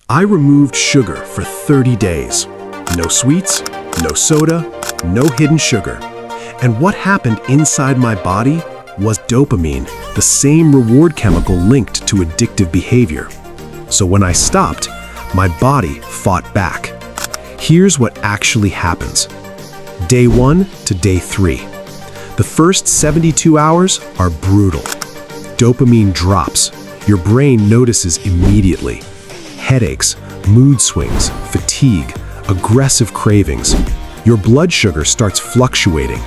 I removed sugar for 30 days. No sweets, no soda, no hidden sugar. And what happened inside my body was dopamine, the same reward chemical linked to addictive behavior. So when I stopped, my body fought back. Here's what actually happens. Day 1 to day 3. The first 72 hours are brutal. Dopamine drops. Your brain notices immediately. Headaches, mood swings, fatigue, aggressive cravings. Your blood sugar starts fluctuating.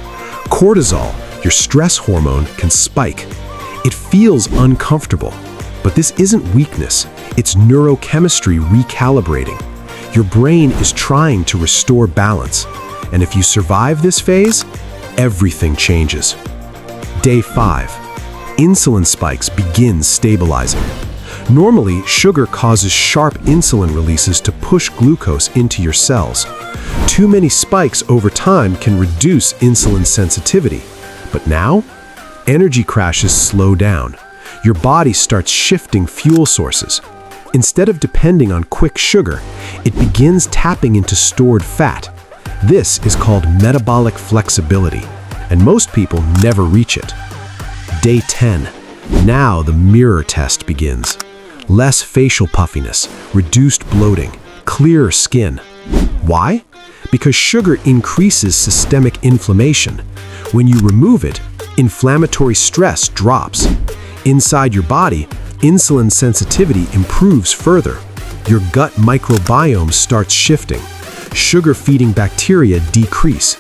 Cortisol, your stress hormone, can spike. It feels uncomfortable, but this isn't weakness. It's neurochemistry recalibrating. Your brain is trying to restore balance. And if you survive this phase, everything changes. Day 5. Insulin spikes begin stabilizing. Normally, sugar causes sharp insulin releases to push glucose into your cells. Too many spikes over time can reduce insulin sensitivity. But now, energy crashes slow down. Your body starts shifting fuel sources. Instead of depending on quick sugar, it begins tapping into stored fat. This is called metabolic flexibility, and most people never reach it. Day 10. Now the mirror test begins. Less facial puffiness, reduced bloating, clearer skin. Why? Because sugar increases systemic inflammation. When you remove it, inflammatory stress drops. Inside your body, insulin sensitivity improves further. Your gut microbiome starts shifting. Sugar-feeding bacteria decrease.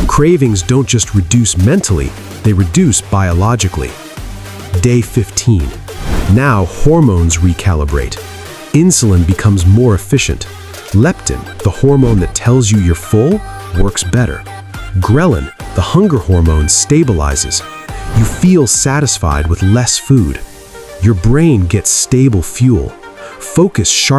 Cravings don't just reduce mentally, they reduce biologically. Day 15. Now hormones recalibrate. Insulin becomes more efficient. Leptin, the hormone that tells you you're full, works better. Ghrelin, the hunger hormone, stabilizes. You feel satisfied with less food. Your brain gets stable fuel. Focus sharp.